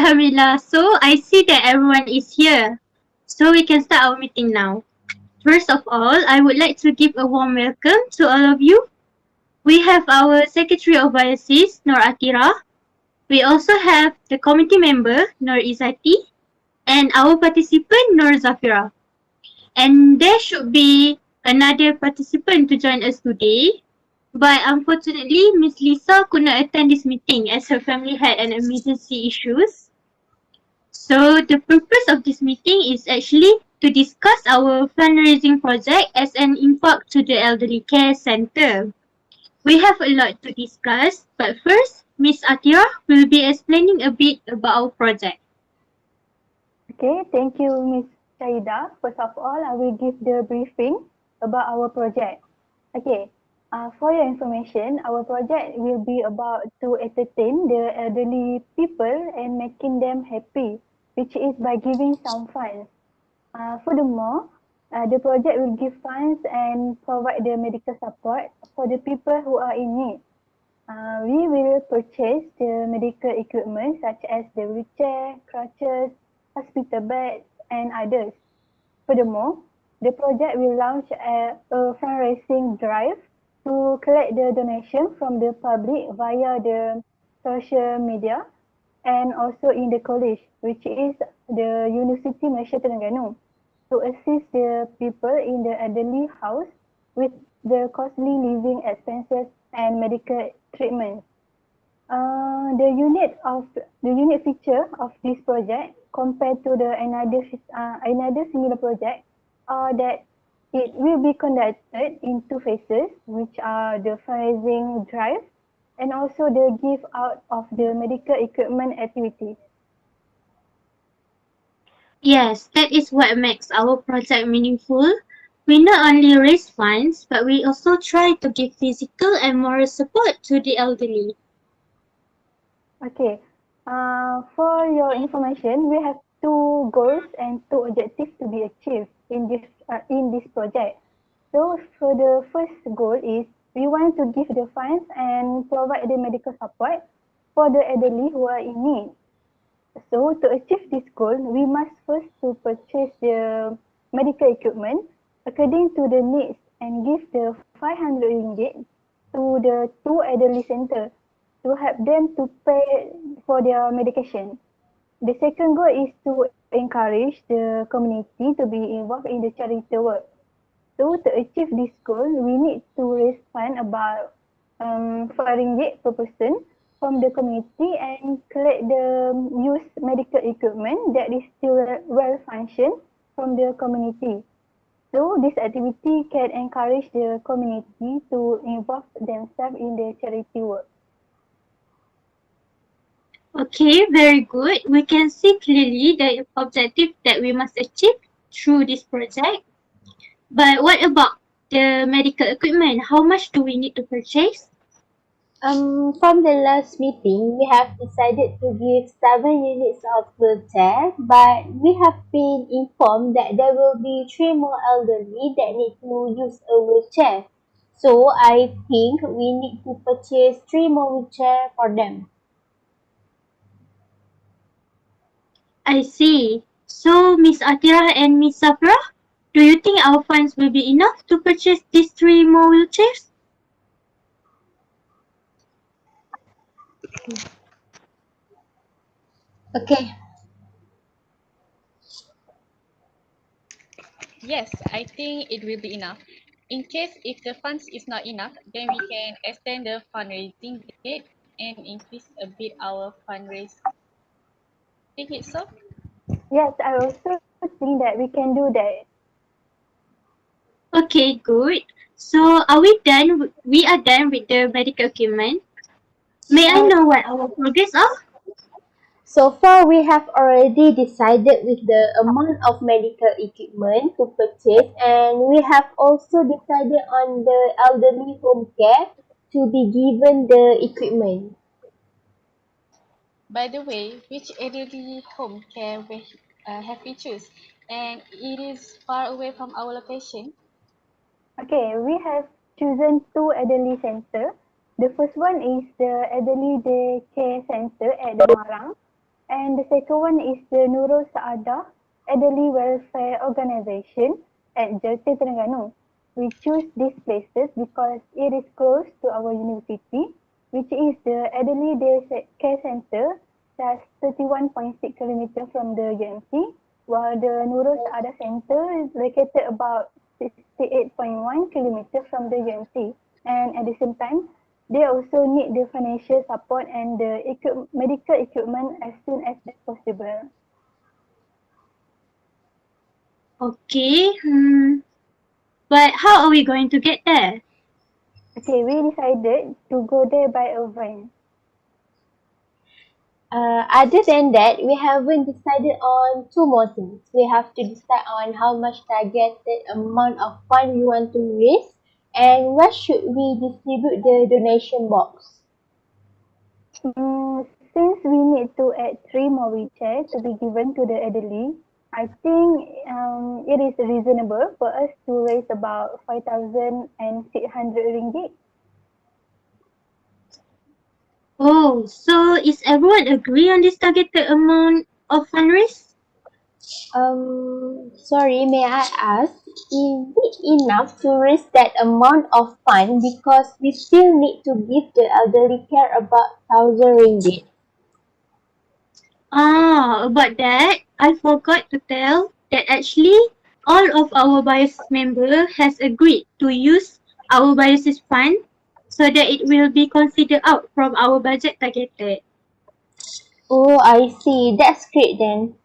Alhamdulillah. So I see that everyone is here. So we can start our meeting now. First of all, I would like to give a warm welcome to all of you. We have our Secretary of Biasis, Nur Atira. We also have the committee member, Nur Izati, and our participant, Nur Zafira. And there should be another participant to join us today. But unfortunately, Miss Lisa could not attend this meeting as her family had an emergency issues. So the purpose of this meeting is actually to discuss our fundraising project as an infaq to the elderly care center. We have a lot to discuss, but first, Miss Atira will be explaining a bit about our project. Okay, thank you, Ms. Shaida. First of all, I will give the briefing about our project. Okay, for your information, our project will be about to entertain the elderly people and making them happy, which is by giving some funds. Furthermore, the project will give funds and provide the medical support for the people who are in need. We will purchase the medical equipment such as the wheelchair, crutches, hospital beds, and others. Furthermore, the project will launch a fundraising drive to collect the donation from the public via the social media and also in the college, which is the University Malaysia Terengganu, to assist the people in the elderly house with the costly living expenses and medical treatment. The unique feature of this project compared to the another similar project are that it will be conducted in two phases, which are the fundraising drive and also the give out of the medical equipment activities. Yes, that is what makes our project meaningful. We not only raise funds, but we also try to give physical and moral support to the elderly. Okay. For your information, we have two goals and two objectives to be achieved in this project. So, for the first goal is we want to give the funds and provide the medical support for the elderly who are in need. So, to achieve this goal, we must first to purchase the medical equipment according to the needs and give the 500 ringgit to the two elderly center to help them to pay for their medication. The second goal is to encourage the community to be involved in the charity work. So to achieve this goal, we need to raise fund about 5 ringgit per person from the community and collect the used medical equipment that is still well functioned from the community. So this activity can encourage the community to involve themselves in the charity work. Okay, very good. We can see clearly the objective that we must achieve through this project. But what about the medical equipment? How much do we need to purchase? From the last meeting, we have decided to give 7 units of wheelchair, but we have been informed that there will be 3 more elderly that need to use a wheelchair. So I think we need to purchase 3 more wheelchair for them. I see. So, Miss Atira and Miss Safra, do you think our funds will be enough to purchase these 3 more wheelchairs? Okay. Yes, I think it will be enough. In case if the funds is not enough, then we can extend the fundraising date and increase a bit our fundraise. Think it so? Yes, I also think that we can do that. Okay, good. So, are we done? We are done with the medical equipment. May I Uh, know what our progress are? So far, we have already decided with the amount of medical equipment to purchase, and we have also decided on the elderly home care to be given the equipment. By the way, which elderly home care have we choose? And it is far away from our location. Okay, we have chosen two elderly center. The first one is the elderly day care center at the Marang. And the second one is the Nurul Saadah Elderly Welfare Organisation at Jelita Terengganu. We choose these places because it is close to our university, which is the Elderly Day Care Centre, that's 31.6 km from the UMC, while the Nurul Saadah Centre is located about 68.1 km from the UMC. And at the same time, they also need the financial support and the medical equipment as soon as possible. Okay. But how are we going to get there? Okay, we decided to go there by a van. Other than that, we haven't decided on two more things. We have to decide on how much targeted amount of fund we want to raise and where should we distribute the donation box. Since we need to add 3 more wheelchairs to be given to the elderly, I think it is reasonable for us to raise about 5,600 ringgit. Oh, so is everyone agree on this targeted amount of fundraise? Sorry, may I ask, is it enough to raise that amount of fund because we still need to give the elderly care about 1,000 ringgit? About that, I forgot to tell that actually all of our BIOS member has agreed to use our BIOS fund so that it will be considered out from our budget targeted. Oh, I see. That's great then.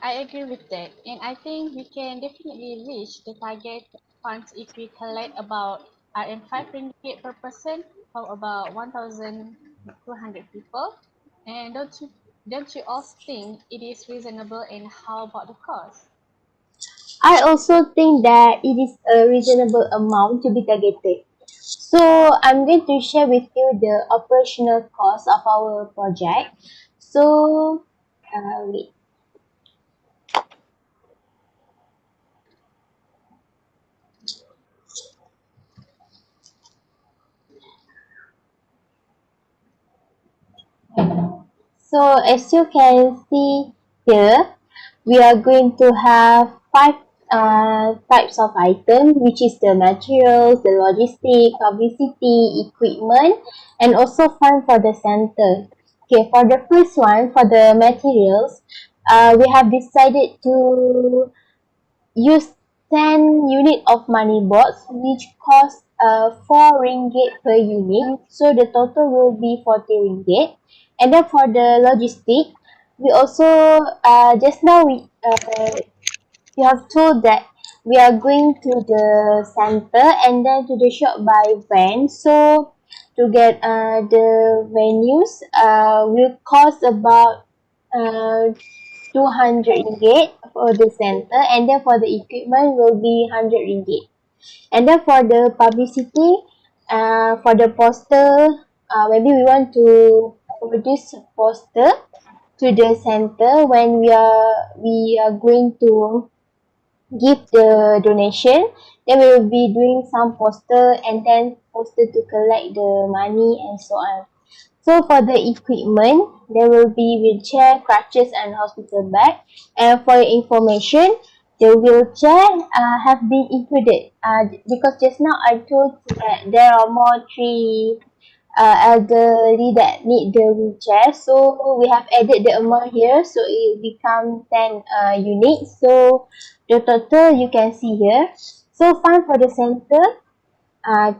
I agree with that. And I think we can definitely reach the target funds if we collect about RM5 ringgit per person from about 1,200 people. And don't you all think it is reasonable, and how about the cost? I also think that it is a reasonable amount to be targeted. So I'm going to share with you the operational cost of our project. So, wait. So as you can see here, we are going to have five types of item, which is the materials, the logistic, publicity, equipment, and also fund for the center. Okay, for the first one, for the materials, we have decided to use 10 unit of money box, which cost 4 ringgit per unit. So the total will be 40 ringgit. And then for the logistic, we also just now we have told that we are going to the center and then to the shop by van. So to get the venues will cost about uh, 200 ringgit for the center, and then for the equipment will be 100 ringgit. And then for the publicity, for the poster, maybe we want to produce a poster to the center when we are going to give the donation. Then we will be doing some poster and then poster to collect the money and so on. So for the equipment, there will be wheelchair, crutches and hospital bag. And for your information, the wheelchair have been included because just now I told you that there are more three elderly that need the wheelchair. So we have added the amount here, so it will become 10 units. So the total you can see here. So fund for the center,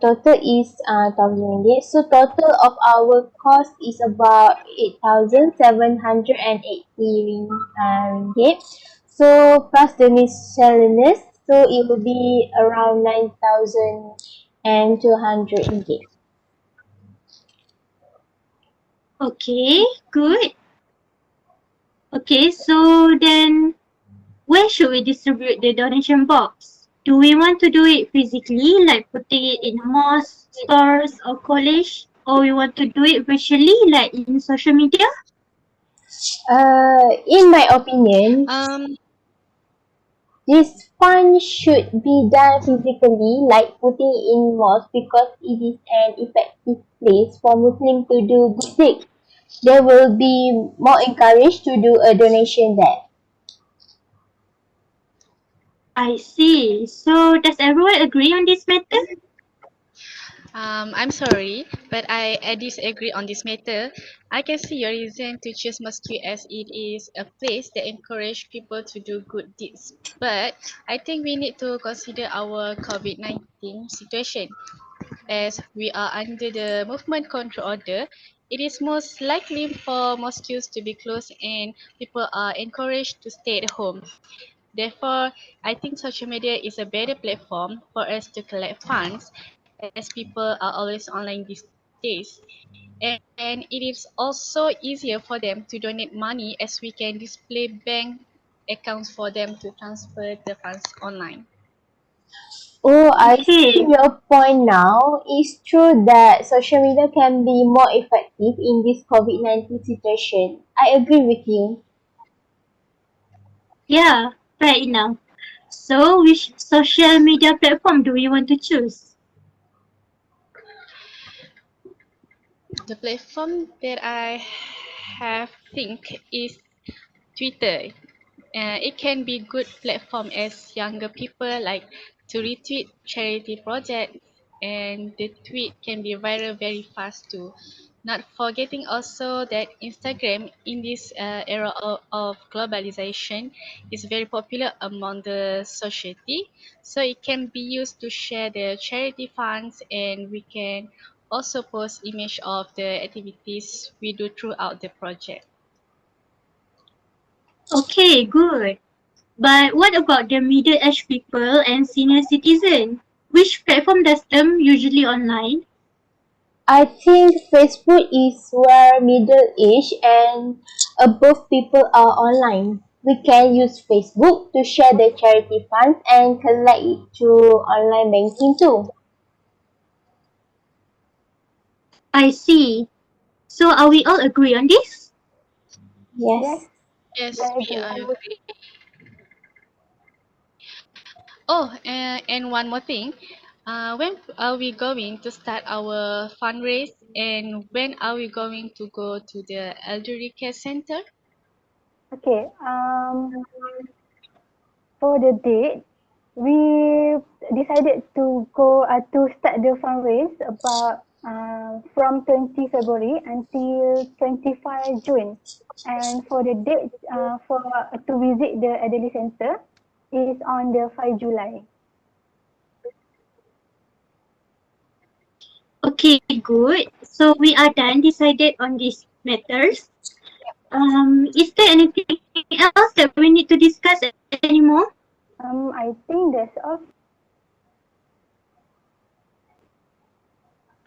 total is 1,000 ringgit. So total of our cost is about 8,780 ringgit. So plus the miscellaneous, so it will be around 9,200 ringgit. Okay, good. Okay, so then where should we distribute the donation box? Do we want to do it physically, like putting it in mosques, stores, or college? Or we want to do it virtually, like in social media? In my opinion, Um, this fund should be done physically, like putting in mosque, because it is an effective place for Muslims to do good deeds. they will be more encouraged to do a donation there. I see. So does everyone agree on this matter? I'm sorry, but I disagree on this matter. I can see your reason to choose Moscow as it is a place that encourages people to do good deeds. But I think we need to consider our COVID-19 situation. As we are under the movement control order, it is most likely for mosques to be closed and people are encouraged to stay at home. Therefore, I think social media is a better platform for us to collect funds as people are always online these days. And it is also easier for them to donate money as we can display bank accounts for them to transfer the funds online. Oh, I see Okay. your point now. It's true that social media can be more effective in this COVID-19 situation. I agree with you. Yeah, fair enough. So which social media platform do we want to choose? The platform that I have think is Twitter. It can be good platform as younger people like to retweet charity projects, and the tweet can be viral very fast too. Not forgetting also that Instagram in this era of globalization is very popular among the society, so it can be used to share the charity funds, and we can also post image of the activities we do throughout the project. Okay, good. But what about the middle-aged people and senior citizen? Which platform does them usually online? I think Facebook is where middle-aged and above people are online. We can use Facebook to share the charity funds and collect it through online banking too. I see. So are we all agree on this? Yes, Yes. Yes, I we agree. are agree. Oh, and one more thing. When are we going to start our fundraise, and when are we going to go to the elderly care center? Okay, for the date, we decided to go to start the fundraise about from 20 February until 25 June. And for the date for to visit the elderly center is on the 5 July. Okay, good. So we are done decided on these matters. Is there anything else that we need to discuss anymore? I think that's all.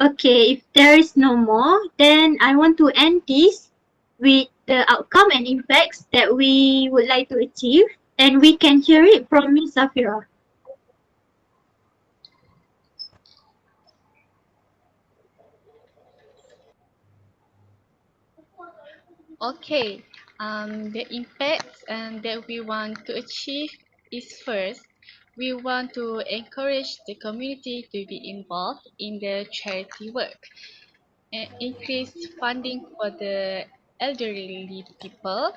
Okay, if there is no more, then I want to end this with the outcome and impacts that we would like to achieve, and we can hear it from Ms. Safira. Okay. The impact that we want to achieve is first, we want to encourage the community to be involved in the charity work and increase funding for the elderly people.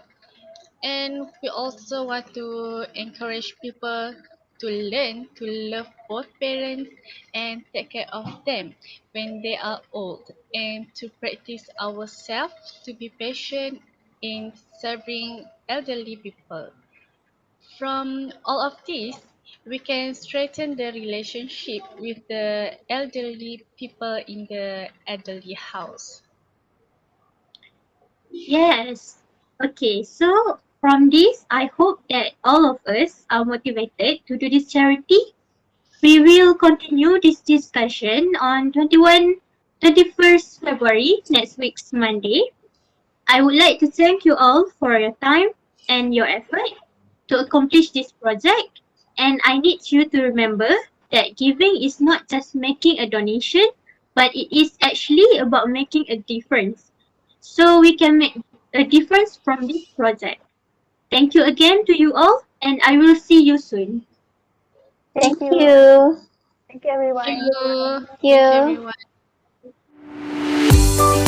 And we also want to encourage people to learn to love both parents and take care of them when they are old, and to practice ourselves to be patient in serving elderly people. From all of this, we can strengthen the relationship with the elderly people in the elderly house. Yes. Okay, so from this, I hope that all of us are motivated to do this charity. We will continue this discussion on 21st February, next week's Monday. I would like to thank you all for your time and your effort to accomplish this project. And I need you to remember that giving is not just making a donation, but it is actually about making a difference. So we can make a difference from this project. Thank you again to you all, and I will see you soon. Thank Thank you. you. Thank you Thank everyone. you. Thank Thank you, you. everyone.